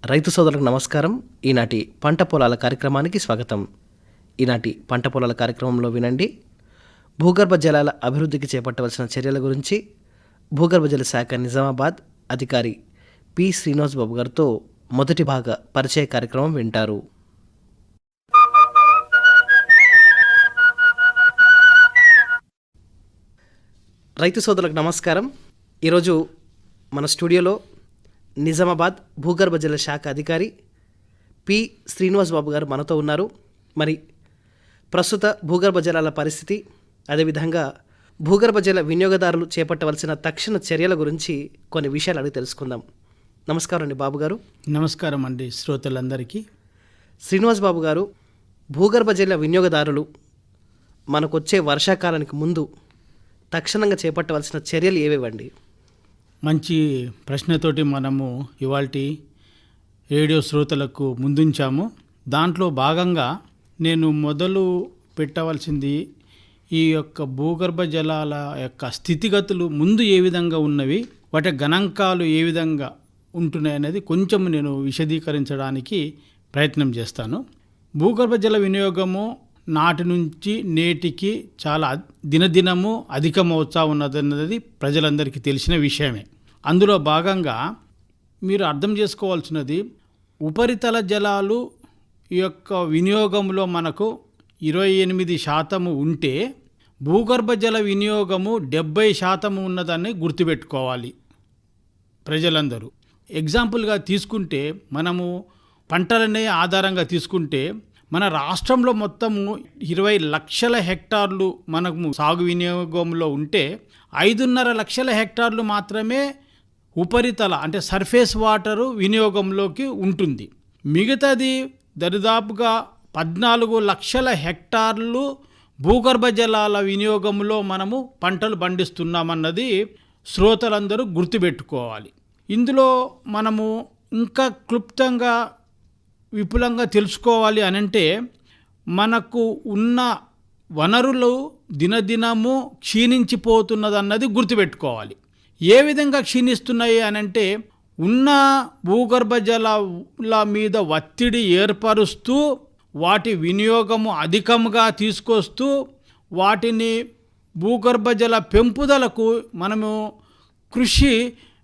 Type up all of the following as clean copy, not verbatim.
రైతు సోదరులకు నమస్కారం. ఈనాటి పంట పొలాల కార్యక్రమానికి స్వాగతం. ఈనాటి పంట పొలాల కార్యక్రమంలో వినండి, భూగర్భ జలాల అభివృద్ధికి చేపట్టవలసిన చర్యల గురించి భూగర్భ జల శాఖ నిజామాబాద్ అధికారి పి శ్రీనివాస్ బాబు గారితో మొదటి భాగ పరిచయ కార్యక్రమం వింటారు. రైతు సోదరులకు నమస్కారం. ఈరోజు మన స్టూడియోలో నిజామాబాద్ భూగర్భ జల శాఖ అధికారి పి శ్రీనివాస్ బాబు గారు మనతో ఉన్నారు. మరి ప్రస్తుత భూగర్భ జలాల పరిస్థితి, అదేవిధంగా భూగర్భ జల వినియోగదారులు చేపట్టవలసిన తక్షణ చర్యల గురించి కొన్ని విషయాలు అడిగి తెలుసుకుందాం. నమస్కారం అండి బాబు గారు. నమస్కారం అండి శ్రోతలందరికీ. శ్రీనివాస్ బాబు గారు, భూగర్భ జల వినియోగదారులు మనకొచ్చే వర్షాకాలానికి ముందు తక్షణంగా చేపట్టవలసిన చర్యలు ఏవేవండి? మంచి ప్రశ్నతోటి మనము ఇవాల్టి రేడియో శ్రోతలకు ముందుంచాము. దాంట్లో భాగంగా నేను మొదలు పెట్టవలసింది ఈ యొక్క భూగర్భ జలాల యొక్క స్థితిగతులు ముందు ఏ విధంగా ఉన్నవి, వాటి గణాంకాలు ఏ విధంగా ఉంటున్నాయి అనేది కొంచెం నేను విశదీకరించడానికి ప్రయత్నం చేస్తాను. భూగర్భ జల వినియోగము నాటి నుంచి నేటికి చాలా దినదినము అధికమవుతా ఉన్నదన్నది ప్రజలందరికీ తెలిసిన విషయమే. అందులో భాగంగా మీరు అర్థం చేసుకోవాల్సినది, ఉపరితల జలాలు ఈ యొక్క వినియోగంలో మనకు 28% ఉంటే భూగర్భ జల వినియోగము 70% ఉన్నదాన్ని గుర్తుపెట్టుకోవాలి ప్రజలందరూ. ఎగ్జాంపుల్గా తీసుకుంటే మనము పంటలనే ఆధారంగా తీసుకుంటే మన రాష్ట్రంలో మొత్తము 20 లక్షల హెక్టార్లు మనకు సాగు వినియోగంలో ఉంటే 5.5 లక్షల హెక్టార్లు మాత్రమే ఉపరితల అంటే సర్ఫేస్ వాటరు వినియోగంలోకి ఉంటుంది. మిగతాది దరిదాపుగా 14 లక్షల హెక్టార్లు భూగర్భ జలాల వినియోగంలో మనము పంటలు పండిస్తున్నామన్నది శ్రోతలందరూ గుర్తుపెట్టుకోవాలి. ఇందులో మనము ఇంకా క్లుప్తంగా విపులంగా తెలుసుకోవాలి అనంటే, మనకు ఉన్న వనరులు దినదినము క్షీణించిపోతున్నదన్నది గుర్తుపెట్టుకోవాలి. ఏ విధంగా క్షీణిస్తున్నాయి అనంటే, ఉన్న భూగర్భ జలాల మీద ఒత్తిడి ఏర్పరుస్తూ వాటి వినియోగము అధికంగా తీసుకొస్తూ వాటిని భూగర్భ జల పెంపుదలకు మనము కృషి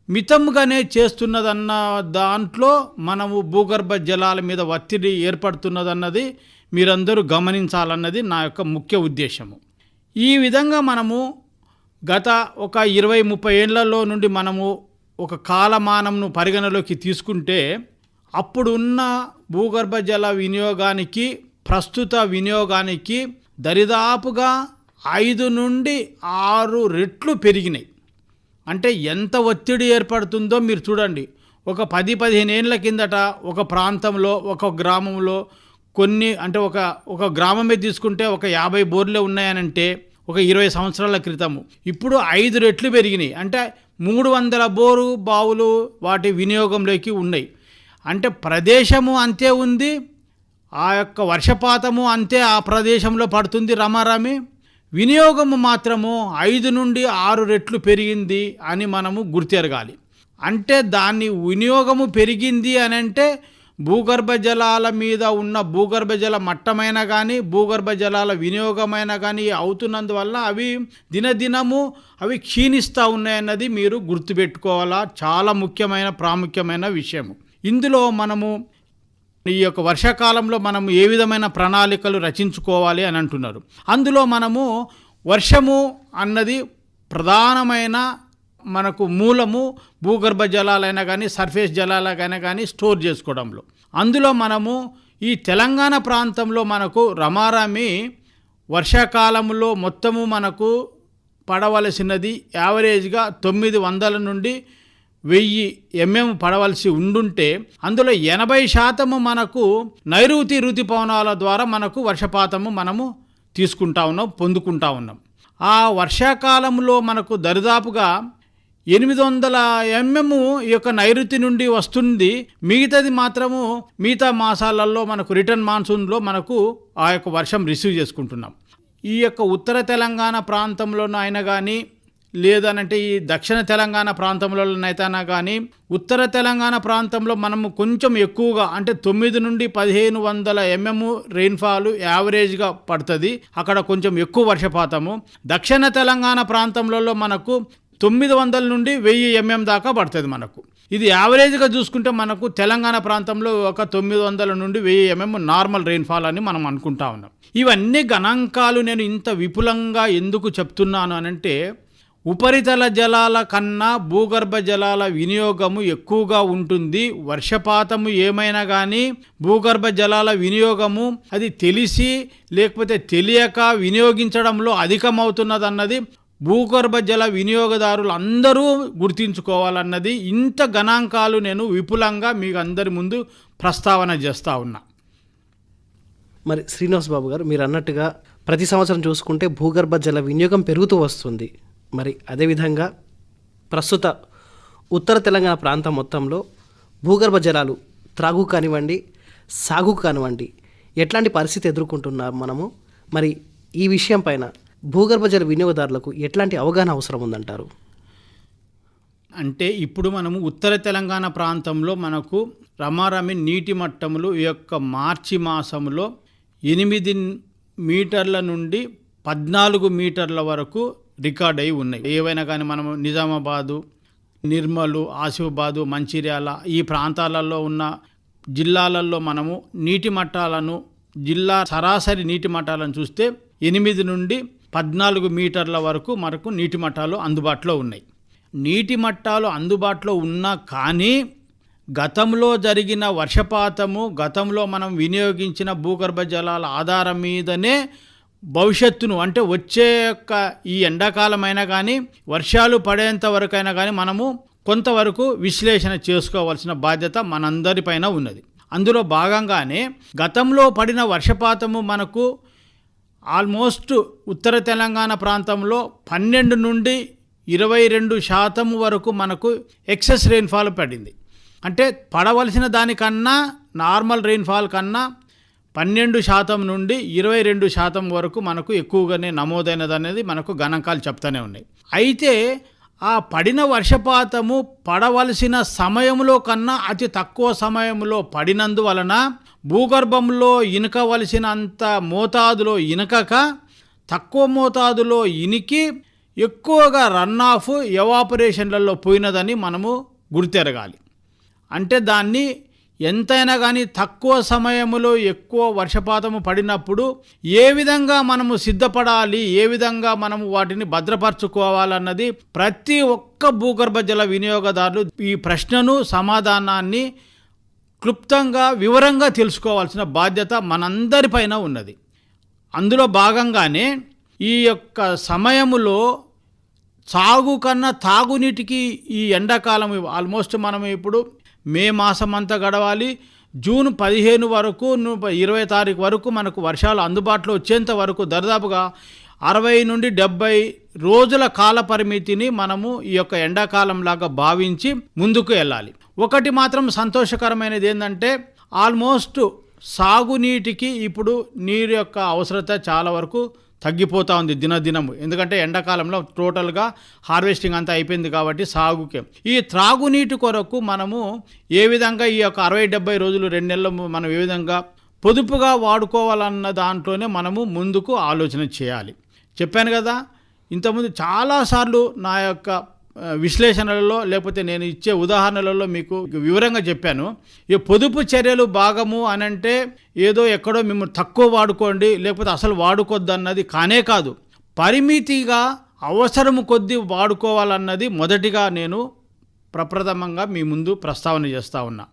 మితంగానే చేస్తున్నదన్న దాంట్లో మనము భూగర్భ జలాల మీద ఒత్తిడి ఏర్పడుతున్నదన్నది మీరందరూ గమనించాలన్నది నా యొక్క ముఖ్య ఉద్దేశము. ఈ విధంగా మనము గత ఒక 20-30 ఏళ్లలో నుండి మనము ఒక కాలమానంను పరిగణలోకి తీసుకుంటే, అప్పుడున్న భూగర్భ జల వినియోగానికి ప్రస్తుత వినియోగానికి దరిదాపుగా 5 నుండి 6 రెట్లు పెరిగినాయి. అంటే ఎంత ఒత్తిడి ఏర్పడుతుందో మీరు చూడండి. ఒక 10-15 ఏళ్ళ కిందట ఒక ప్రాంతంలో ఒక గ్రామంలో కొన్ని అంటే ఒక గ్రామమే తీసుకుంటే ఒక 50 బోర్లే ఉన్నాయనంటే ఒక 20 సంవత్సరాల క్రితము. ఇప్పుడు 5 రెట్లు పెరిగినాయి. అంటే 300 బోరు బావులు వాటి వినియోగంలోకి ఉన్నాయి. అంటే ప్రదేశము అంతే ఉంది, ఆ యొక్క వర్షపాతము అంతే ఆ ప్రదేశంలో పడుతుంది రమారామి. వినియోగము మాత్రము 5 నుండి 6 రెట్లు పెరిగింది అని మనము గుర్తెరగాలి. అంటే దాన్ని వినియోగము పెరిగింది అని అంటే భూగర్భ జలాల మీద ఉన్న భూగర్భ జల మట్టమైన కానీ భూగర్భ జలాల వినియోగమైన కానీ అవుతున్నందువల్ల అవి దినదినము అవి క్షీణిస్తూ ఉన్నాయన్నది మీరు గుర్తుపెట్టుకోవాలా. చాలా ముఖ్యమైన ప్రాముఖ్యమైన విషయము. ఇందులో మనము ఈ యొక్క వర్షాకాలంలో మనము ఏ విధమైన ప్రణాళికలు రచించుకోవాలి అని అంటున్నారు. అందులో మనము వర్షము అన్నది ప్రధానమైన మనకు మూలము భూగర్భ జలాలైనా కానీ సర్ఫేస్ జలాలైనా కానీ స్టోర్ చేసుకోవడంలో. అందులో మనము ఈ తెలంగాణ ప్రాంతంలో మనకు రమారామి వర్షాకాలంలో మొత్తము మనకు పడవలసినది యావరేజ్గా 900 నుండి 1000 mm పడవలసి ఉండుంటే అందులో 80% మనకు నైరుతి ఋతుపవనాల ద్వారా మనకు వర్షపాతము మనము తీసుకుంటా ఉన్నాం, పొందుకుంటా ఉన్నాం. ఆ వర్షాకాలంలో మనకు దరిదాపుగా 800 mm ఈ యొక్క నైరుతి నుండి వస్తుంది. మిగతాది మాత్రము మిగతా మాసాలలో మనకు రిటర్న్ మాన్సూన్లో మనకు ఆ యొక్క వర్షం రిసీవ్ చేసుకుంటున్నాం. ఈ యొక్క ఉత్తర తెలంగాణ ప్రాంతంలోనూ అయినా కానీ లేదనంటే ఈ దక్షిణ తెలంగాణ ప్రాంతంలోనైతేనా కానీ ఉత్తర తెలంగాణ ప్రాంతంలో మనము కొంచెం ఎక్కువగా అంటే 9 నుండి 1500 mm రెయిన్ఫాల్ యావరేజ్గా పడుతుంది. అక్కడ కొంచెం ఎక్కువ వర్షపాతము. దక్షిణ తెలంగాణ ప్రాంతంలో మనకు 900 నుండి 1000 mm దాకా పడుతుంది మనకు. ఇది యావరేజ్గా చూసుకుంటే మనకు తెలంగాణ ప్రాంతంలో ఒక 900 నుండి 1000 mm నార్మల్ రెయిన్ఫాల్ అని మనం అనుకుంటా ఉన్నాం. ఇవన్నీ గణాంకాలు నేను ఇంత విపులంగా ఎందుకు చెప్తున్నాను అనంటే, ఉపరితల జలాల కన్నా భూగర్భ జలాల వినియోగము ఎక్కువగా ఉంటుంది. వర్షపాతము ఏమైనా కానీ భూగర్భ జలాల వినియోగము అది తెలిసి లేకపోతే తెలియక వినియోగించడంలో అధికమవుతున్నదన్నది భూగర్భ జల వినియోగదారులు అందరూ గుర్తించుకోవాలన్నది ఇంత గణాంకాలు నేను విపులంగా మీకు అందరి ముందు ప్రస్తావన చేస్తూ ఉన్నా. మరి శ్రీనివాస్ బాబు గారు, మీరు అన్నట్టుగా ప్రతి సంవత్సరం చూసుకుంటే భూగర్భ జల వినియోగం పెరుగుతూ వస్తుంది. మరి అదేవిధంగా ప్రస్తుత ఉత్తర తెలంగాణ ప్రాంతం మొత్తంలో భూగర్భ జలాలు త్రాగు కానివ్వండి, సాగు కానివ్వండి, ఎట్లాంటి పరిస్థితి ఎదుర్కొంటున్నారు మనము? మరి ఈ విషయం పైన భూగర్భ జల వినియోగదారులకు ఎట్లాంటి అవగాహన అవసరం ఉందంటారు? అంటే ఇప్పుడు మనము ఉత్తర తెలంగాణ ప్రాంతంలో మనకు రమారమి నీటి మట్టములు ఈ యొక్క మార్చి మాసంలో 8 మీటర్ల నుండి 14 మీటర్ల వరకు రికార్డ్ అయి ఉన్నాయి. ఏవైనా కానీ మనము నిజామాబాదు, నిర్మలు, ఆసిఫాబాదు, మంచిర్యాల ఈ ప్రాంతాలలో ఉన్న జిల్లాలలో మనము నీటి మట్టాలను, జిల్లా సరాసరి నీటి మట్టాలను చూస్తే 8 నుండి 14 మీటర్ల వరకు మనకు నీటి మట్టాలు అందుబాటులో ఉన్నాయి. నీటి మట్టాలు అందుబాటులో ఉన్నా కానీ గతంలో జరిగిన వర్షపాతము, గతంలో మనం వినియోగించిన భూగర్భ జలాల ఆధారం మీదనే భవిష్యత్తును అంటే వచ్చే యొక్క ఈ ఎండాకాలం అయినా కానీ వర్షాలు పడేంత వరకైనా కానీ మనము కొంతవరకు విశ్లేషణ చేసుకోవాల్సిన బాధ్యత మనందరిపైన ఉన్నది. అందులో భాగంగానే గతంలో పడిన వర్షపాతము మనకు ఆల్మోస్ట్ ఉత్తర తెలంగాణ ప్రాంతంలో 12 నుండి 22% వరకు మనకు ఎక్సెస్ రెయిన్ఫాల్ పడింది. అంటే పడవలసిన దానికన్నా నార్మల్ రెయిన్ఫాల్ కన్నా 12% నుండి 22% వరకు మనకు ఎక్కువగానే నమోదైనది అనేది మనకు గణాంకాలు చెప్తూనే ఉన్నాయి. అయితే ఆ పడిన వర్షపాతము పడవలసిన సమయంలో కన్నా అతి తక్కువ సమయంలో పడినందువలన భూగర్భంలో ఇనకవలసినంత మోతాదులో ఇనకక తక్కువ మోతాదులో ఇనికి ఎక్కువగా రన్ ఆఫ్ ఎవాపరేషన్లలో పోయినదని మనము గుర్తెరగాలి. అంటే దాన్ని ఎంతైనా కానీ తక్కువ సమయంలో ఎక్కువ వర్షపాతము పడినప్పుడు ఏ విధంగా మనము సిద్ధపడాలి, ఏ విధంగా మనము వాటిని భద్రపరచుకోవాలన్నది ప్రతి ఒక్క భూగర్భ జల వినియోగదారులు ఈ ప్రశ్నను సమాధానాన్ని క్లుప్తంగా వివరంగా తెలుసుకోవాల్సిన బాధ్యత మనందరిపైన ఉన్నది. అందులో భాగంగానే ఈ యొక్క సమయములో సాగు కన్నా తాగునీటికి ఈ ఎండాకాలం ఆల్మోస్ట్ మనం ఇప్పుడు మే మాసం అంతా గడవాలి, జూన్ 15 వరకు 20 తారీఖు వరకు మనకు వర్షాలు అందుబాటులో వచ్చేంత వరకు దాదాపుగా 60 నుండి 70 రోజుల కాల పరిమితిని మనము ఈ యొక్క ఎండాకాలం లాగా భావించి ముందుకు వెళ్ళాలి. ఒకటి మాత్రం సంతోషకరమైనది ఏంటంటే ఆల్మోస్ట్ సాగునీటికి ఇప్పుడు నీరు యొక్క అవసరత చాలా వరకు తగ్గిపోతూ ఉంది దినదినము. ఎందుకంటే ఎండాకాలంలో టోటల్గా హార్వెస్టింగ్ అంతా అయిపోయింది కాబట్టి సాగుకే. ఈ త్రాగునీటి కొరకు మనము ఏ విధంగా ఈ యొక్క 60-70 రోజులు 2 నెలలు మనం ఏ విధంగా పొదుపుగా వాడుకోవాలన్న దాంట్లోనే మనము ముందుకు ఆలోచన చేయాలి. చెప్పాను కదా ఇంతకుముందు చాలాసార్లు నా యొక్క విశ్లేషణలలో లేకపోతే నేను ఇచ్చే ఉదాహరణలలో మీకు వివరంగా చెప్పాను. ఈ పొదుపు చర్యలు భాగము అనంటే ఏదో ఎక్కడో మిమ్మల్ని తక్కువ వాడుకోండి లేకపోతే అసలు వాడుకోద్దు అన్నది కానే కాదు. పరిమితిగా అవసరము కొద్దీ వాడుకోవాలన్నది మొదటిగా నేను ప్రప్రథమంగా మీ ముందు ప్రస్తావన చేస్తూ ఉన్నా.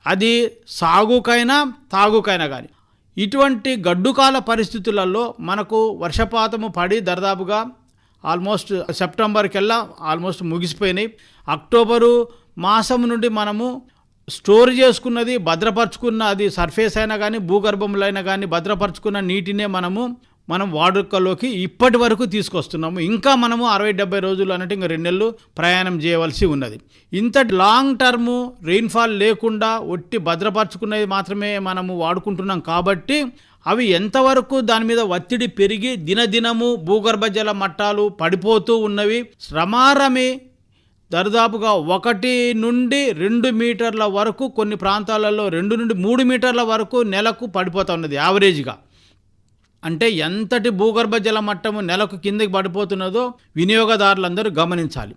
అది సాగుకైనా తాగుకైనా కానీ ఇటువంటి గడ్డుకాల పరిస్థితులలో మనకు వర్షపాతము పడి దాదాపుగా ఆల్మోస్ట్ సెప్టెంబర్కెల్లా ఆల్మోస్ట్ ముగిసిపోయినాయి. అక్టోబరు మాసం నుండి మనము స్టోర్ చేసుకున్నది భద్రపరుచుకున్న అది సర్ఫేస్ అయినా కానీ భూగర్భంలో అయినా కానీ భద్రపరుచుకున్న నీటినే మనము మనం వాడుకలోకి ఇప్పటి వరకు తీసుకొస్తున్నాము. ఇంకా మనము 60-70 రోజులు అన్నట్టు ఇంకా 2 నెలలు ప్రయాణం చేయవలసి ఉన్నది. ఇంత లాంగ్ టర్ము రెయిన్ఫాల్ లేకుండా ఒట్టి భద్రపరచుకునేది మాత్రమే మనము వాడుకుంటున్నాం కాబట్టి అవి ఎంతవరకు దాని మీద ఒత్తిడి పెరిగి దినదినము భూగర్భ జల మట్టాలు పడిపోతూ ఉన్నవి. రమారమి దరిదాపుగా 1 నుండి 2 మీటర్ల వరకు, కొన్ని ప్రాంతాలలో 2 నుండి 3 మీటర్ల వరకు నెలకు పడిపోతూ ఉన్నది యావరేజ్గా. అంటే ఎంతటి భూగర్భ జల మట్టము నెలకు కిందకి పడిపోతున్నదో వినియోగదారులందరూ గమనించాలి.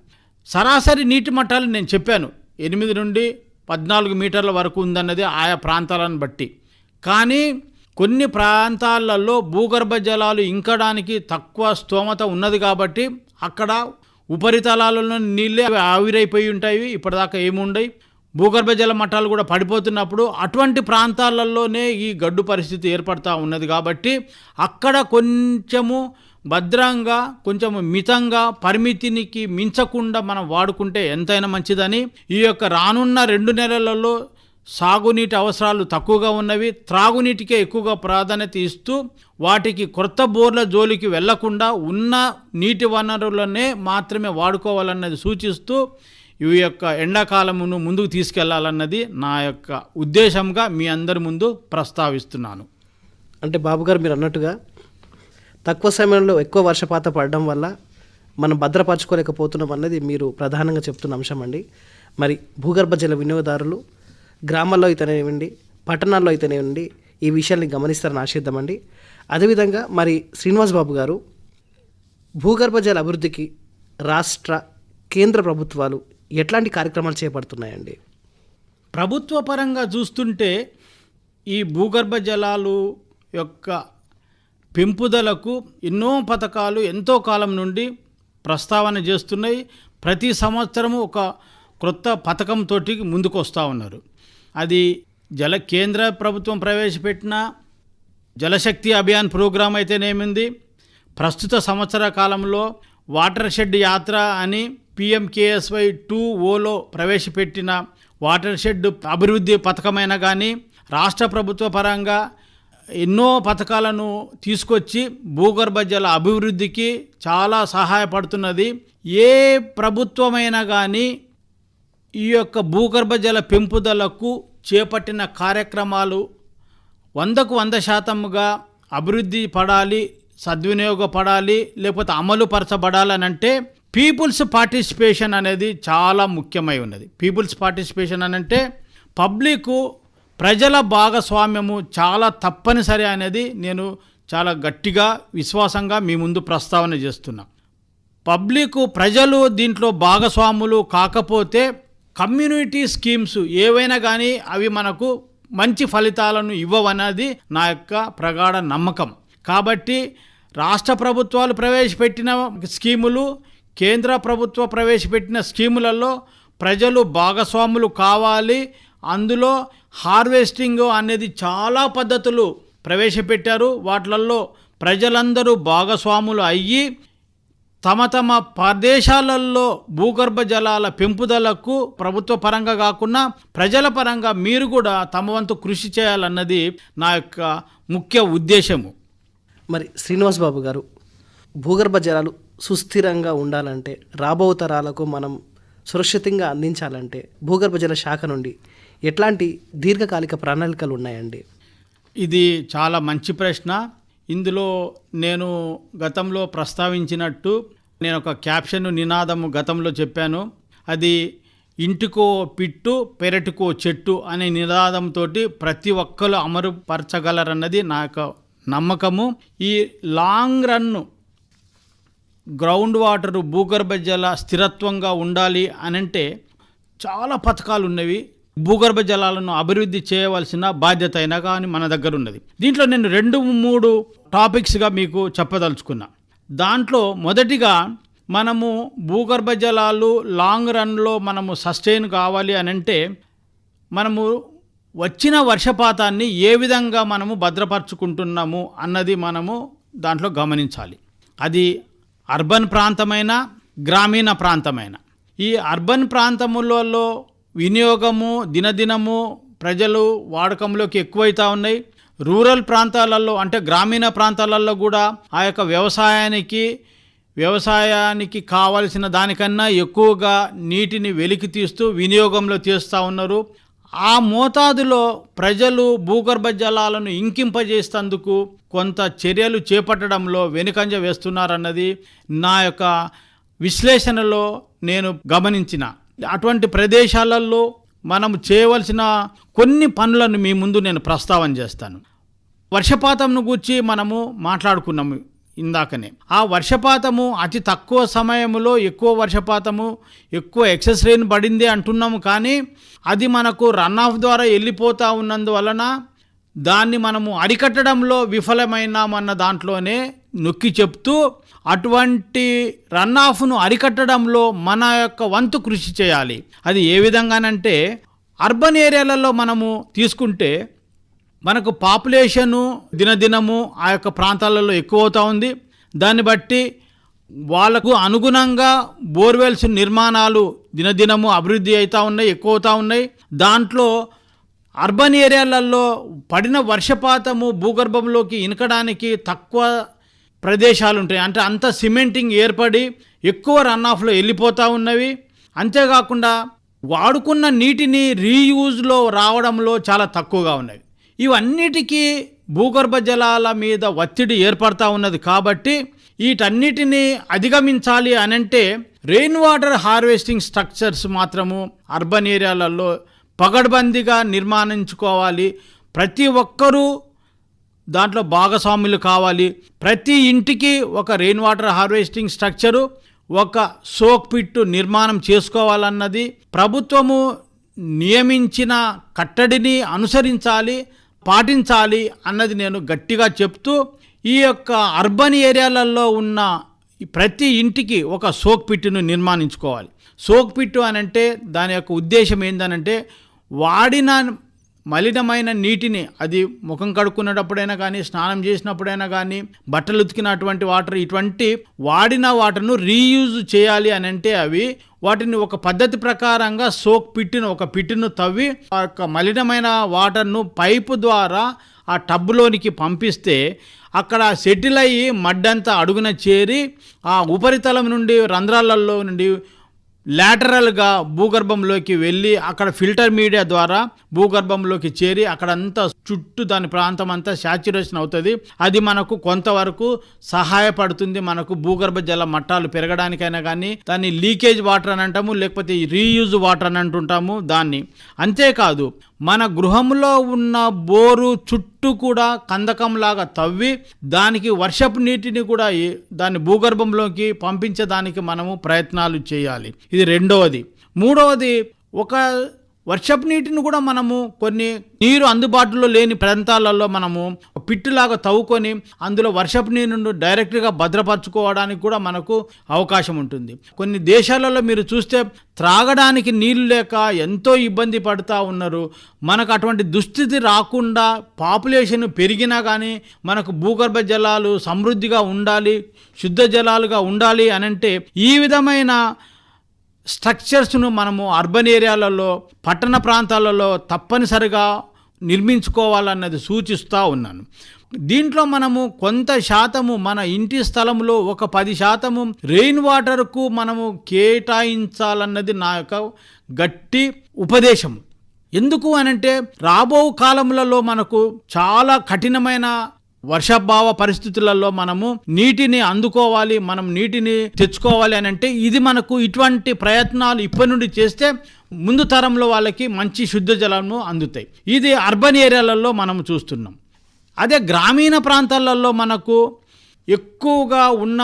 సరాసరి నీటి మట్టాలు నేను చెప్పాను 8 నుండి 14 మీటర్ల వరకు ఉందన్నది ఆయా ప్రాంతాలను బట్టి. కానీ కొన్ని ప్రాంతాలలో భూగర్భ జలాలు ఇంకడానికి తక్కువ స్తోమత ఉన్నది కాబట్టి అక్కడ ఉపరితలాలలో నీళ్ళే ఆవిరైపోయి ఉంటాయి, ఇప్పటిదాకా ఏముండయి. భూగర్భ జల మట్టాలు కూడా పడిపోతున్నప్పుడు అటువంటి ప్రాంతాలలోనే ఈ గడ్డు పరిస్థితి ఏర్పడుతూ ఉన్నది కాబట్టి అక్కడ కొంచెము భద్రంగా, కొంచెము మితంగా, పరిమితినికి మించకుండా మనం వాడుకుంటే ఎంతైనా మంచిదని. ఈ యొక్క రానున్న 2 నెలలలో సాగునీటి అవసరాలు తక్కువగా ఉన్నవి, త్రాగునీటికే ఎక్కువగా ప్రాధాన్యత ఇస్తూ వాటికి కొత్త బోర్ల జోలికి వెళ్లకుండా ఉన్న నీటి వనరులనే మాత్రమే వాడుకోవాలన్నది సూచిస్తూ ఈ యొక్క ఎండాకాలమును ముందుకు తీసుకెళ్లాలన్నది నా యొక్క ఉద్దేశంగా మీ అందరి ముందు ప్రస్తావిస్తున్నాను. అంటే బాబుగారు మీరు అన్నట్టుగా తక్కువ సమయంలో ఎక్కువ వర్షపాతం పడడం వల్ల మనం భద్రపరచుకోలేకపోతున్నాం అన్నది మీరు ప్రధానంగా చెప్తున్న అంశం అండి. మరి భూగర్భ జల వినియోగదారులు గ్రామాల్లో అయితేనేవ్వండి, పట్టణాల్లో అయితేనేవ్వండి, ఈ విషయాన్ని గమనిస్తారని ఆశిద్దామండి. అదేవిధంగా మరి శ్రీనివాస్ బాబు గారు, భూగర్భ జల అభివృద్ధికి రాష్ట్ర, కేంద్ర ప్రభుత్వాలు ఎట్లాంటి కార్యక్రమాలు చేపడుతున్నాయండి? ప్రభుత్వ పరంగా చూస్తుంటే ఈ భూగర్భ జలాలు యొక్క పెంపుదలకు ఎన్నో పథకాలు ఎంతో కాలం నుండి ప్రస్తావన చేస్తున్నాయి. ప్రతి సంవత్సరము ఒక క్రొత్త పథకంతో ముందుకు వస్తూ ఉన్నారు. అది కేంద్ర ప్రభుత్వం ప్రవేశపెట్టిన జలశక్తి అభియాన్ ప్రోగ్రాం అయితేనేమింది, ప్రస్తుత సంవత్సర కాలంలో వాటర్ షెడ్ యాత్ర అని PMKSY 2.0లో ప్రవేశపెట్టిన వాటర్ షెడ్ అభివృద్ధి పథకమైన కానీ రాష్ట్ర ప్రభుత్వ పరంగా ఎన్నో పథకాలను తీసుకొచ్చి భూగర్భ జల అభివృద్ధికి చాలా సహాయపడుతున్నది. ఏ ప్రభుత్వమైనా కానీ ఈ యొక్క భూగర్భ జల పెంపుదలకు చేపట్టిన కార్యక్రమాలు 100కు 100% అభివృద్ధి పడాలి, సద్వినియోగపడాలి, లేకపోతే అమలు పరచబడాలని అంటే పీపుల్స్ పార్టిసిపేషన్ అనేది చాలా ముఖ్యమై ఉన్నది. పీపుల్స్ పార్టిసిపేషన్ అని అంటే పబ్లిక్, ప్రజల భాగస్వామ్యము చాలా తప్పనిసరి అనేది నేను చాలా గట్టిగా విశ్వాసంగా మీ ముందు ప్రస్తావన చేస్తున్నా. పబ్లిక్, ప్రజలు దీంట్లో భాగస్వాములు కాకపోతే కమ్యూనిటీ స్కీమ్స్ ఏవైనా కానీ అవి మనకు మంచి ఫలితాలను ఇవ్వవన్నది నా యొక్క ప్రగాఢ నమ్మకం. కాబట్టి రాష్ట్ర ప్రభుత్వాలు ప్రవేశపెట్టిన స్కీములు, కేంద్ర ప్రభుత్వ ప్రవేశపెట్టిన స్కీములలో ప్రజలు భాగస్వాములు కావాలి. అందులో హార్వెస్టింగ్ అనేది చాలా పద్ధతులు ప్రవేశపెట్టారు. వాటిలలో ప్రజలందరూ భాగస్వాములు అయ్యి తమ తమ ప్రదేశాలలో భూగర్భ జలాల పెంపుదలకు ప్రభుత్వ పరంగా కాకుండా ప్రజల పరంగా మీరు కూడా తమ వంతు కృషి చేయాలన్నది నా యొక్క ముఖ్య ఉద్దేశము. మరి శ్రీనివాస్ బాబు గారు, భూగర్భ జలాలు సుస్థిరంగా ఉండాలంటే, రాబో తరాలకు మనం సురక్షితంగా అందించాలంటే భూగర్భ జల శాఖ నుండి ఎట్లాంటి దీర్ఘకాలిక ప్రణాళికలు ఉన్నాయండి? ఇది చాలా మంచి ప్రశ్న. ఇందులో నేను గతంలో ప్రస్తావించినట్టు నేను ఒక క్యాప్షన్ నినాదము గతంలో చెప్పాను. అది ఇంటికో పిట్టు పెరటికో చెట్టు అనే నినాదంతో ప్రతి ఒక్కరు అమలుపరచగలరన్నది నా యొక్క నమ్మకము. ఈ లాంగ్ రన్ గ్రౌండ్ వాటర్ భూగర్భ జల స్థిరత్వంగా ఉండాలి అనంటే చాలా పథకాలు ఉన్నవి. భూగర్భ జలాలను అభివృద్ధి చేయవలసిన బాధ్యత అయినా కానీ మన దగ్గర ఉన్నది. దీంట్లో నేను 2-3 టాపిక్స్గా మీకు చెప్పదలుచుకున్నా. దాంట్లో మొదటిగా మనము భూగర్భ జలాలు లాంగ్ రన్లో మనము సస్టైన్ కావాలి అనంటే మనము వచ్చిన వర్షపాతాన్ని ఏ విధంగా మనము భద్రపరుచుకుంటున్నాము అన్నది మనము దాంట్లో గమనించాలి. అది అర్బన్ ప్రాంతమైన, గ్రామీణ ప్రాంతమైన. ఈ అర్బన్ ప్రాంతములలో వినియోగము దినదినము ప్రజలు వాడకంలోకి ఎక్కువైతా ఉన్నాయి. రూరల్ ప్రాంతాలలో అంటే గ్రామీణ ప్రాంతాలలో కూడా ఆ యొక్క వ్యవసాయానికి కావలసిన దానికన్నా ఎక్కువగా నీటిని వెలికి తీస్తూ వినియోగంలో చేస్తూ ఉన్నారు. ఆ మోతాదులో ప్రజలు భూగర్భ జలాలను ఇంకింపజేసేందుకు కొంత చర్యలు చేపట్టడంలో వెనుకంజ వేస్తున్నారన్నది నా యొక్క విశ్లేషణలో నేను గమనించిన. అటువంటి ప్రదేశాలలో మనం చేయవలసిన కొన్ని పనులను మీ ముందు నేను ప్రస్తావన చేస్తాను. వర్షపాతంను గురించి మనము మాట్లాడుకున్నాము ఇందాకనే. ఆ వర్షపాతము అతి తక్కువ సమయంలో ఎక్కువ వర్షపాతము, ఎక్కువ ఎక్సెస్ రెయిన్ పడింది అంటున్నాము, కానీ అది మనకు రన్ ఆఫ్ ద్వారా వెళ్ళిపోతూ ఉన్నందువలన దాన్ని మనము అరికట్టడంలో విఫలమైనామన్న దాంట్లోనే నొక్కి చెప్తూ అటువంటి రన్ ఆఫ్ను అరికట్టడంలో మన యొక్క వంతు కృషి చేయాలి. అది ఏ విధంగానంటే అర్బన్ ఏరియాలలో మనము తీసుకుంటే మనకు పాపులేషను దినదినము ఆ యొక్క ప్రాంతాలలో ఎక్కువ అవుతూ ఉంది. దాన్ని బట్టి వాళ్ళకు అనుగుణంగా బోర్వెల్స్ నిర్మాణాలు దినదినము అభివృద్ధి అవుతూ ఉన్నాయి, ఎక్కువ అవుతూ ఉన్నాయి. దాంట్లో అర్బన్ ఏరియాలలో పడిన వర్షపాతము భూగర్భంలోకి ఇనకడానికి తక్కువ ప్రదేశాలు ఉంటాయి. అంటే అంత సిమెంటింగ్ ఏర్పడి ఎక్కువ రన్ ఆఫ్లో వెళ్ళిపోతూ ఉన్నవి. అంతేకాకుండా వాడుకున్న నీటిని రీయూజ్లో రావడంలో చాలా తక్కువగా ఉన్నవి. ఇవన్నిటికీ భూగర్భ జలాల మీద ఒత్తిడి ఏర్పడతా ఉన్నది. కాబట్టి వీటన్నిటినీ అధిగమించాలి అనంటే రెయిన్ వాటర్ హార్వెస్టింగ్ స్ట్రక్చర్స్ మాత్రము అర్బన్ ఏరియాలలో పగడ్బందీగా నిర్మాణించుకోవాలి. ప్రతి ఒక్కరూ దాంట్లో భాగస్వాములు కావాలి. ప్రతి ఇంటికి ఒక రెయిన్ వాటర్ హార్వెస్టింగ్ స్ట్రక్చరు, ఒక సోక్ పిట్టు నిర్మాణం చేసుకోవాలన్నది ప్రభుత్వము నియమించిన కట్టడిని అనుసరించాలి, పాటించాలి అన్నది నేను గట్టిగా చెప్తూ, ఈ యొక్క అర్బన్ ఏరియాలలో ఉన్న ప్రతి ఇంటికి ఒక సోక్ పిట్టును నిర్మాణించుకోవాలి. సోక్ పిట్టు అనంటే దాని యొక్క ఉద్దేశం ఏంటనంటే వాడిన మలినమైన నీటిని, అది ముఖం కడుక్కునేటప్పుడైనా కానీ, స్నానం చేసినప్పుడైనా కానీ, బట్టలు ఉతికినటువంటి వాటర్, ఇటువంటి వాడిన వాటర్ను రీయూజ్ చేయాలి అని అంటే అవి వాటిని ఒక పద్ధతి ప్రకారంగా సోక్ పిట్టును, ఒక పిట్టును తవ్వి ఆ యొక్క మలినమైన వాటర్ను పైపు ద్వారా ఆ టబ్లోనికి పంపిస్తే అక్కడ సెటిల్ అయ్యి మడ్డంతా అడుగున చేరి ఆ ఉపరితలం నుండి రంధ్రాలలో నుండి లాటరల్గా భూగర్భంలోకి వెళ్ళి అక్కడ ఫిల్టర్ మీడియా ద్వారా భూగర్భంలోకి చేరి అక్కడంతా చుట్టూ దాని ప్రాంతం అంతా శాచ్యురేషన్ అవుతుంది. అది మనకు కొంతవరకు సహాయపడుతుంది, మనకు భూగర్భ జల మట్టాలు పెరగడానికైనా కానీ. దాన్ని లీకేజ్ వాటర్ అని అంటాము, లేకపోతే రీయూజ్ వాటర్ అని అంటుంటాము దాన్ని. అంతేకాదు మన గృహంలో ఉన్న బోరు చుట్టూ కూడా కందకంలాగా తవ్వి దానికి వర్షపు నీటిని కూడా దాన్ని భూగర్భంలోకి పంపించడానికి మనము ప్రయత్నాలు చేయాలి. ఇది రెండవది. మూడవది, ఒక వర్షపు నీటిని కూడా మనము కొన్ని నీరు అందుబాటులో లేని ప్రాంతాలలో మనము పిట్టులాగా తవ్వుకొని అందులో వర్షపు నీరును డైరెక్ట్గా భద్రపరచుకోవడానికి కూడా మనకు అవకాశం ఉంటుంది. కొన్ని దేశాలలో మీరు చూస్తే త్రాగడానికి నీళ్ళు లేక ఎంతో ఇబ్బంది పడుతూ ఉన్నారు. మనకు అటువంటి దుస్థితి రాకుండా పాపులేషన్ పెరిగినా కానీ మనకు భూగర్భ జలాలు సమృద్ధిగా ఉండాలి, శుద్ధ జలాలుగా ఉండాలి అనంటే ఈ విధమైన స్ట్రక్చర్స్ను మనము అర్బన్ ఏరియాలలో, పట్టణ ప్రాంతాలలో తప్పనిసరిగా నిర్మించుకోవాలన్నది సూచిస్తూ ఉన్నాను. దీంట్లో మనము కొంత శాతము మన ఇంటి స్థలంలో ఒక 10% రెయిన్ వాటర్కు మనము కేటాయించాలన్నది నా యొక్క గట్టి ఉపదేశం. ఎందుకు అనంటే రాబో కాలములలో మనకు చాలా కఠినమైన వర్షాభావ పరిస్థితులలో మనము నీటిని అందుకోవాలి, మనం నీటిని తెచ్చుకోవాలి అని అంటే ఇది మనకు ఇటువంటి ప్రయత్నాలు ఇప్పటి నుండి చేస్తే ముందు తరంలో వాళ్ళకి మంచి శుద్ధ జలాలను అందుతాయి. ఇది అర్బన్ ఏరియాలలో మనం చూస్తున్నాం. అదే గ్రామీణ ప్రాంతాలలో మనకు ఎక్కువగా ఉన్న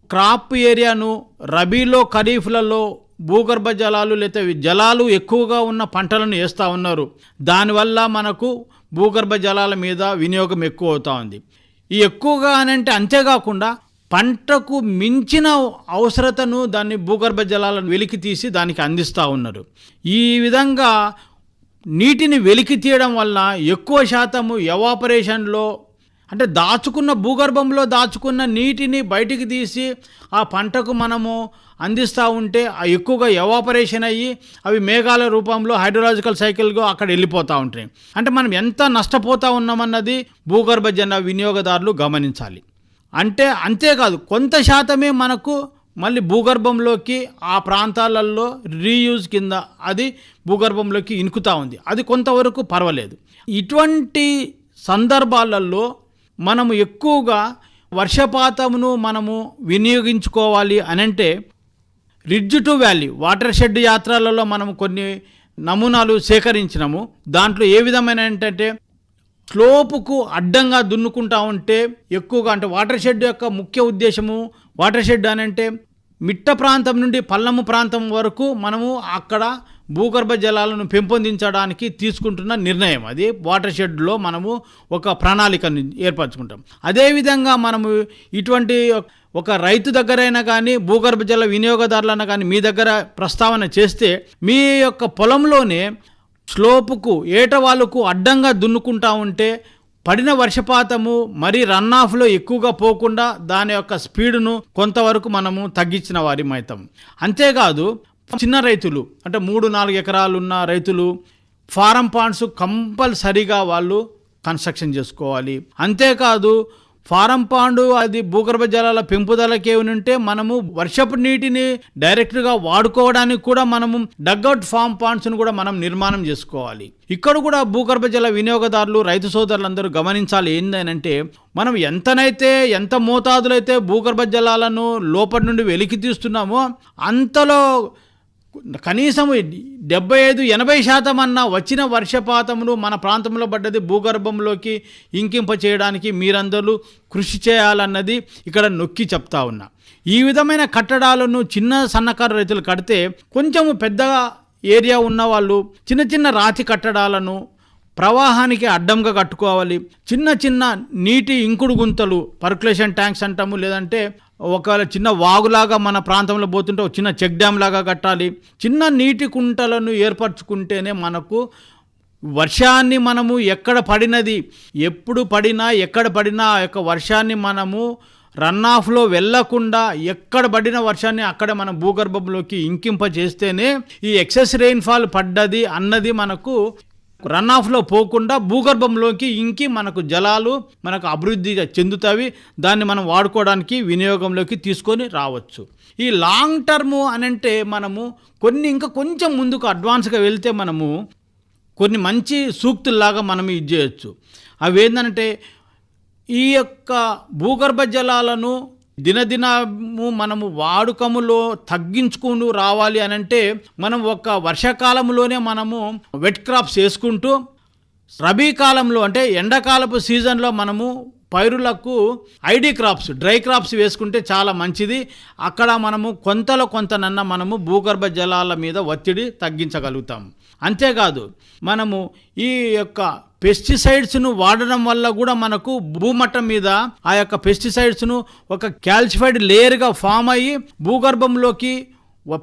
క్రాప్ ఏరియాను రబీలో, ఖరీఫ్లలో భూగర్భ జలాలు లేదా జలాలు ఎక్కువగా ఉన్న పంటలను వేస్తూ ఉన్నారు. దానివల్ల మనకు భూగర్భ జలాల మీద వినియోగం ఎక్కువ అవుతూ ఉంది. ఈ ఎక్కువగా అనంటే అంతేకాకుండా పంటకు మించిన అవసరతను దాన్ని భూగర్భ జలాలను వెలికి తీసి దానికి అందిస్తూ ఉన్నారు. ఈ విధంగా నీటిని వెలికి తీయడం వల్ల ఎక్కువ శాతము ఎవాపరేషన్లో అంటే భూగర్భంలో దాచుకున్న నీటిని బయటికి తీసి ఆ పంటకు మనము అందిస్తూ ఉంటే ఎక్కువగా ఎవాపరేషన్ అయ్యి అవి మేఘాల రూపంలో హైడ్రోలాజికల్ సైకిల్గా అక్కడ వెళ్ళిపోతూ ఉంటాయి. అంటే మనం ఎంత నష్టపోతూ ఉన్నామన్నది భూగర్భ జల వినియోగదారులు గమనించాలి. అంటే అంతేకాదు, కొంత శాతమే మనకు మళ్ళీ భూగర్భంలోకి ఆ ప్రాంతాలలో రీయూజ్ కింద అది భూగర్భంలోకి ఇనుకుతూ ఉంది. అది కొంతవరకు పర్వాలేదు. ఇటువంటి సందర్భాలలో మనము ఎక్కువగా వర్షపాతమును మనము వినియోగించుకోవాలి అనంటే ridge to valley watershed యాత్రలలో మనము కొన్ని నమూనాలు సేకరించినాము. దాంట్లో ఏ విధమైన ఏంటంటే స్లోపుకు అడ్డంగా దున్నుకుంటా ఉంటే ఎక్కువగా, అంటే వాటర్ షెడ్ యొక్క ముఖ్య ఉద్దేశము, వాటర్ షెడ్ అని అంటే మిట్ట ప్రాంతం నుండి పల్లము ప్రాంతం వరకు మనము అక్కడ భూగర్భ జలాలను పెంపొందించడానికి తీసుకుంటున్న నిర్ణయం. అది వాటర్ షెడ్లో మనము ఒక ప్రణాళికను ఏర్పరచుకుంటాం. అదేవిధంగా మనము ఇటువంటి ఒక రైతు దగ్గరైనా కానీ భూగర్భ జల వినియోగదారులైనా కానీ మీ దగ్గర ప్రస్తావన చేస్తే మీ యొక్క పొలంలోనే స్లోపుకు ఏటవాళ్ళకు అడ్డంగా దున్నుకుంటా ఉంటే పడిన వర్షపాతము మరీ రన్ ఆఫ్లో ఎక్కువగా పోకుండా దాని యొక్క స్పీడును కొంతవరకు మనము తగ్గించిన వారిమవుతాం. అంతేకాదు, చిన్న రైతులు అంటే 3-4 ఎకరాలు ఉన్న రైతులు ఫారం పాండ్స్ కంపల్సరీగా వాళ్ళు కన్స్ట్రక్షన్ చేసుకోవాలి. అంతేకాదు, ఫారం పాండు అది భూగర్భ జలాల పెంపుదలకే ఉంటే మనము వర్షపు నీటిని డైరెక్ట్గా వాడుకోవడానికి కూడా మనము డగ్అవుట్ ఫామ్ పాండ్స్ను కూడా మనం నిర్మాణం చేసుకోవాలి. ఇక్కడ కూడా భూగర్భ జల వినియోగదారులు రైతు సోదరులందరూ గమనించాలి ఏంటంటే, మనం ఎంత మోతాదులో అయితే భూగర్భ జలాలను లోపటి నుండి వెలికి తీస్తున్నామో అంతలో కనీసం 75-80% అన్న వచ్చిన వర్షపాతమును మన ప్రాంతంలో పడ్డది భూగర్భంలోకి ఇంకింప చేయడానికి మీరందరూ కృషి చేయాలన్నది ఇక్కడ నొక్కి చెప్తా ఉన్నా. ఈ విధమైన కట్టడాలను చిన్న సన్నకారు రైతులు కడితే కొంచెము పెద్దగా ఏరియా ఉన్న వాళ్ళు చిన్న చిన్న రాతి కట్టడాలను ప్రవాహానికి అడ్డంగా కట్టుకోవాలి. చిన్న నీటి ఇంకుడు గుంతలు, పర్కులేషన్ ట్యాంక్స్ అంటాము, లేదంటే ఒకవేళ చిన్న వాగులాగా మన ప్రాంతంలో పోతుంటే ఒక చిన్న చెక్ డ్యామ్ లాగా కట్టాలి. చిన్న నీటి కుంటలను ఏర్పరచుకుంటేనే మనకు వర్షాన్ని మనము ఎప్పుడు పడినా ఎక్కడ పడినా ఆ యొక్క వర్షాన్ని మనము రన్ ఆఫ్లో వెళ్లకుండా ఎక్కడ పడిన వర్షాన్ని అక్కడ మనం భూగర్భంలోకి ఇంకింప చేస్తేనే ఈ ఎక్సెస్ రెయిన్ఫాల్ పడ్డది అన్నది మనకు రన్ ఆఫ్లో పోకుండా భూగర్భంలోకి ఇంకి మనకు జలాలు మనకు అభివృద్ధి చెందుతాయి. దాన్ని మనం వాడుకోవడానికి వినియోగంలోకి తీసుకొని రావచ్చు. ఈ లాంగ్ టర్మ్ అనంటే మనము ఇంకా కొంచెం ముందుకు అడ్వాన్స్గా వెళ్తే మనము కొన్ని మంచి సూక్తుల్లాగా మనం ఇది చేయొచ్చు. అవి ఏంటంటే ఈ యొక్క భూగర్భ జలాలను దినదినము మనము వాడుకములో తగ్గించుకుంటూ రావాలి అనంటే మనం ఒక వర్షాకాలంలోనే మనము వెట్ క్రాప్స్ వేసుకుంటూ రబీ కాలంలో అంటే ఎండాకాలపు సీజన్లో మనము పైరులకు ఐడి క్రాప్స్, డ్రై క్రాప్స్ వేసుకుంటే చాలా మంచిది. అక్కడ మనము కొంతనన్నా మనము భూగర్భ జలాల మీద ఒత్తిడి తగ్గించగలుగుతాం. అంతేకాదు, మనము ఈ యొక్క పెస్టిసైడ్స్ను వాడడం వల్ల కూడా మనకు భూమట్టం మీద ఆ యొక్క పెస్టిసైడ్స్ను ఒక క్యాల్సిఫైడ్ లేయర్గా ఫామ్ అయ్యి భూగర్భంలోకి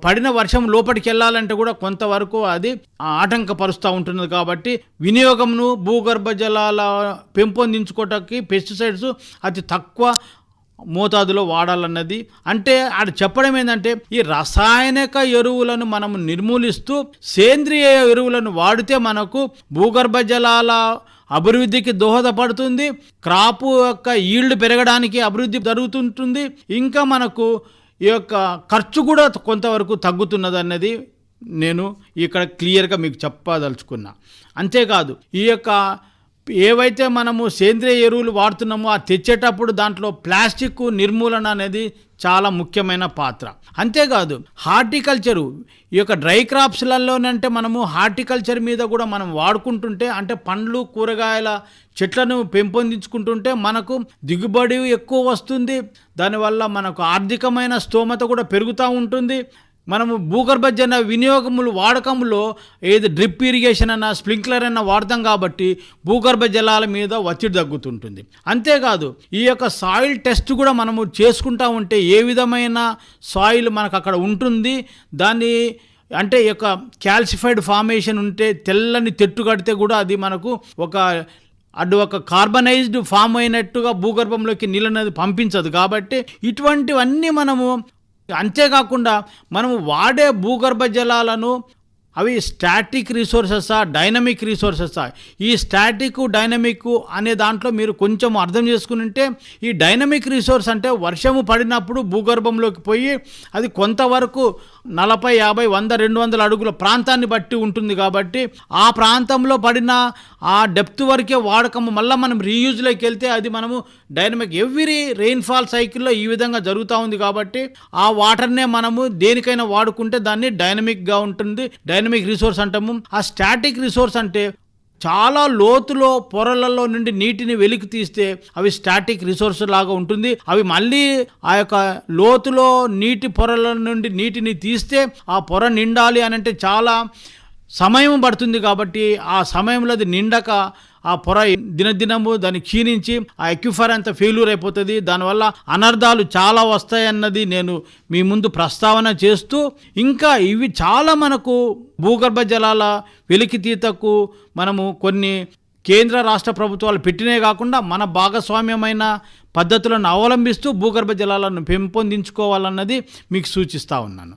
పడిన వర్షం లోపలికి వెళ్ళాలంటే కూడా కొంతవరకు అది ఆటంకపరుస్తూ ఉంటుంది. కాబట్టి వినియోగంను భూగర్భ జలాల పెంపొందించుకోవటానికి పెస్టిసైడ్స్ అతి తక్కువ మోతాదులో వాడాలన్నది. అంటే ఆడ చెప్పడం ఏంటంటే ఈ రసాయనిక ఎరువులను మనం నిర్మూలిస్తూ సేంద్రియ ఎరువులను వాడితే మనకు భూగర్భ జలాల అభివృద్ధికి దోహదపడుతుంది, క్రాపు యొక్క ఈల్డ్ పెరగడానికి అభివృద్ధి జరుగుతుంటుంది, ఇంకా మనకు ఈ యొక్క ఖర్చు కూడా కొంతవరకు తగ్గుతున్నది అన్నది నేను ఇక్కడ క్లియర్గా మీకు చెప్పదలుచుకున్నా. అంతేకాదు, ఈ యొక్క ఏవైతే మనము సేంద్రియ ఎరువులు వాడుతున్నామో ఆ తెచ్చేటప్పుడు దాంట్లో ప్లాస్టిక్ నిర్మూలన అనేది చాలా ముఖ్యమైన పాత్ర. అంతేకాదు, హార్టికల్చరు ఈ యొక్క డ్రై క్రాప్స్లలోనంటే మనము హార్టికల్చర్ మీద కూడా మనం వాడుకుంటుంటే, అంటే పండ్లు కూరగాయల చెట్లను పెంపొందించుకుంటుంటే మనకు దిగుబడి ఎక్కువ వస్తుంది. దానివల్ల మనకు ఆర్థికమైన స్తోమత కూడా పెరుగుతూ ఉంటుంది. మనము భూగర్భ జల వినియోగములు వాడకంలో ఏది డ్రిప్ ఇరిగేషన్ అన్నా స్ప్రింక్లర్ అన్నా వాడతాం కాబట్టి భూగర్భ జలాల మీద ఒత్తిడి తగ్గుతుంటుంది. అంతేకాదు, ఈ యొక్క సాయిల్ టెస్ట్ కూడా మనము చేసుకుంటూ ఉంటే ఏ విధమైన సాయిల్ మనకు అక్కడ ఉంటుంది, దాన్ని అంటే యొక్క క్యాల్సిఫైడ్ ఫార్మేషన్ ఉంటే తెల్లని తెట్టు కడితే కూడా అది మనకు ఒక అటు ఒక కార్బనైజ్డ్ ఫామ్ అయినట్టుగా భూగర్భంలోకి నీళ్ళనేది పంపించదు. కాబట్టి ఇటువంటివన్నీ మనము, అంతేకాకుండా మనము వాడే భూగర్భ జలాలను అవి స్టాటిక్ రిసోర్సెసా డైనమిక్ రిసోర్సెసా? ఈ స్టాటిక్ డైనమిక్ అనే దాంట్లో మీరు కొంచెం అర్థం చేసుకుని, ఈ డైనమిక్ రిసోర్స్ అంటే వర్షము పడినప్పుడు భూగర్భంలోకి పోయి అది కొంతవరకు 40, 50, 100, 200 అడుగుల ప్రాంతాన్ని బట్టి ఉంటుంది. కాబట్టి ఆ ప్రాంతంలో పడిన ఆ డెప్త్ వరకే వాడకము, మళ్ళీ మనం రీయూజ్లోకి వెళ్తే అది మనము డైనమిక్. ఎవ్రీ రెయిన్ఫాల్ సైకిల్లో ఈ విధంగా జరుగుతూ ఉంది. కాబట్టి ఆ వాటర్నే మనము దేనికైనా వాడుకుంటే దాన్ని డైనమిక్గా ఉంటుంది, డైనమిక్ రిసోర్స్ అంటాము. ఆ స్టాటిక్ రిసోర్స్ అంటే చాలా లోతులో పొరలలో నుండి నీటిని వెలికి తీస్తే అవి స్టాటిక్ రిసోర్స్ లాగా ఉంటుంది. అవి మళ్ళీ ఆ యొక్క లోతులో నీటి పొరల నుండి నీటిని తీస్తే ఆ పొర నిండాలి అని అంటే చాలా సమయం పడుతుంది. కాబట్టి ఆ సమయంలో అది నిండక ఆ పొర దినదినము దాన్ని క్షీణించి ఆ ఎక్విఫర్ అంతా ఫెయిల్యూర్ అయిపోతుంది. దానివల్ల అనర్థాలు చాలా వస్తాయన్నది నేను మీ ముందు ప్రస్తావన చేస్తూ, ఇంకా ఇవి చాలా మనకు భూగర్భ జలాల వెలికితీతకు మనము కొన్ని కేంద్ర రాష్ట్ర ప్రభుత్వాలు పెట్టినే కాకుండా మన భాగస్వామ్యమైన పద్ధతులను అవలంబిస్తూ భూగర్భ జలాలను పెంపొందించుకోవాలన్నది మీకు సూచిస్తూ ఉన్నాను.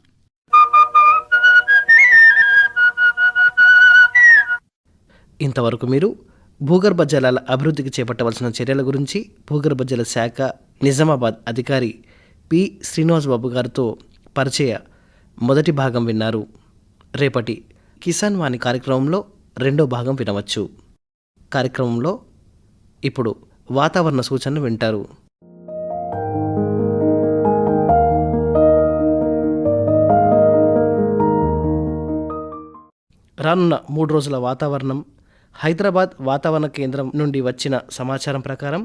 ఇంతవరకు మీరు భూగర్భ జలాల అభివృద్ధికి చేపట్టవలసిన చర్యల గురించి భూగర్భ జల శాఖ నిజామాబాద్ అధికారి పి శ్రీనివాస్ బాబు గారితో పరిచయ మొదటి భాగం విన్నారు. రేపటి కిసాన్ వాణి కార్యక్రమంలో రెండో భాగం వినవచ్చు. కార్యక్రమంలో ఇప్పుడు వాతావరణ సూచనలు వింటారు. రానున్న 3 రోజుల వాతావరణం. హైదరాబాద్ వాతావరణ కేంద్రం నుండి వచ్చిన సమాచారం ప్రకారం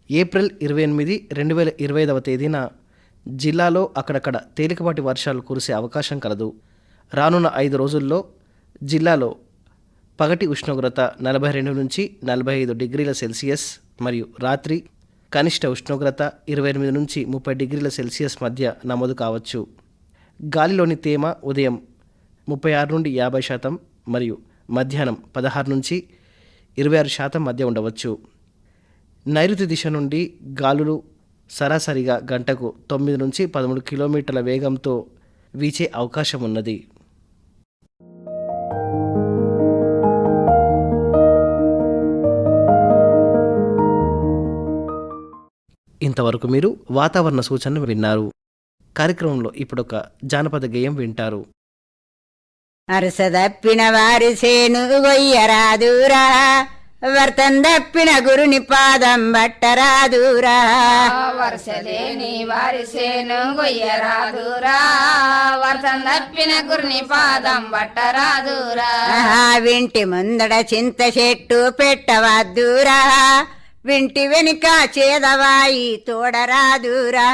ఏప్రిల్ 28, 2025వ తేదీన జిల్లాలో అక్కడక్కడ తేలికపాటి వర్షాలు కురిసే అవకాశం కలదు. రానున్న 5 రోజుల్లో జిల్లాలో పగటి ఉష్ణోగ్రత 42 నుంచి 45 డిగ్రీల సెల్సియస్ మరియు రాత్రి కనిష్ట ఉష్ణోగ్రత 28 నుంచి 30 డిగ్రీల సెల్సియస్ మధ్య నమోదు కావచ్చు. గాలిలోని తేమ ఉదయం 36 నుండి 50% మరియు మధ్యాహ్నం 16 నుంచి 26% మధ్య ఉండవచ్చు. నైరుతి దిశ నుండి గాలులు సరాసరిగా గంటకు 9 నుంచి 13 కిలోమీటర్ల వేగంతో వీచే అవకాశం ఉన్నది. ఇంతవరకు మీరు వాతావరణ సూచనలు విన్నారు. కార్యక్రమంలో ఇప్పుడొక జానపద గేయం వింటారు. అరసదప్పిన వారి సేను గొయ్యరాదురా, వర్తం దప్పిన గురుని పాదం బట్టరాదురా. వరుసలేని వారి సేను గొయ్యరాదురా, వర్తం దప్పిన గురుని పాదం బట్టరాదురా. వింటి ముందడ చింత చెట్టు పెట్టవద్దురా, వింటి వెనుక చేదవాయి తోడరాదురా.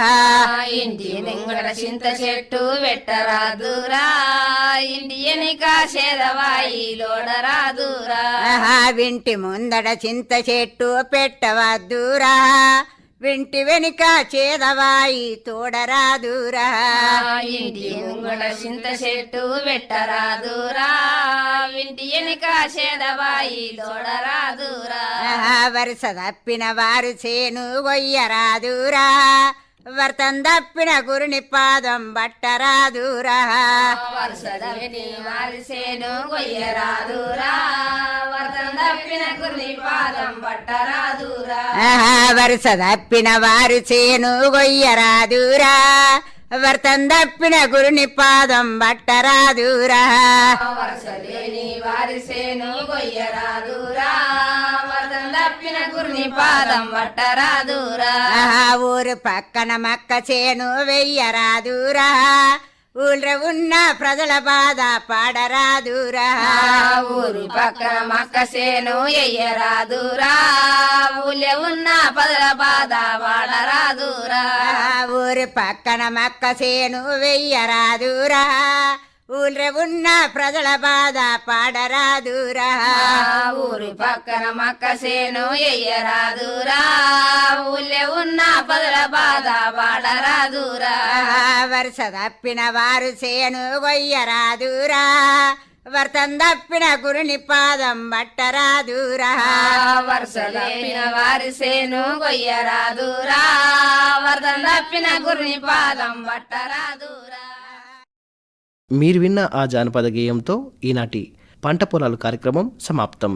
ఇంటి ముంగడ చింత చెట్టు పెట్టరాదురా, ఇంటి వెనుక చేదవాయి లోడరాదురా. వింటి ముందడ చింత చెట్టు పెట్టవద్దురా, వింటి వెనుక చేదవాయి తోడరాదురా. ఇంటి ముంగడ చింత చెట్టు పెట్టరాదురా, ఇంటి వెనుక చేదవాయి లోడరాదురా. వరుస తప్పిన వారు చేను గొయ్యరాదురా, వర్తం తప్పిన గురుని పాదం బట్టరాదురా. వరుసలేని వారి సేను గొయ్యరాదురా, వర్తం దప్పిన గురుని పాదం బట్టరాదురా. వరుస తప్పిన వారు చేను గొయ్యరాదురా, వర్తం తప్పిన గురుని పాదం బట్టరాదురా. వరుసలేని వారి సేను గొయ్యరాదురా, వర్తం దప్పిన గురుని పాదం బట్టరాదురా. ఊరు పక్కన మక్క చేను వెయ్యరాదురా, ఊళ్ళో ఉన్న ప్రజల బాధ పాడరాదురా. ఊరు పక్కన మక్క సేను ఎయ్యరాదురా, ఊళ్ళో ఉన్న పదల బాధ వాడరాదురా. ఊరు పక్కన మక్క చేను వెయ్యరాదురా, ఊళ్ళో ఉన్న ప్రజల బాధ పాడరాదురా. ఊరు పక్కన మక్క సేను ఎయ్యరాదురా, ఊళ్ళో ఉన్న పదల బాధ వాడరాదురా. వరుస తప్పిన వారు చేను గొయ్యరాదురా, వర్తం తప్పిన గురుని పాదం బట్టరాదురా వరుసలైన వారి సేను కొయ్యరాదురా వరదం తప్పిన గురుని పాదం పట్టరాదురా. మీరు విన్న ఆ జానపద గేయంతో ఈనాటి పంట పొలాలు కార్యక్రమం సమాప్తం.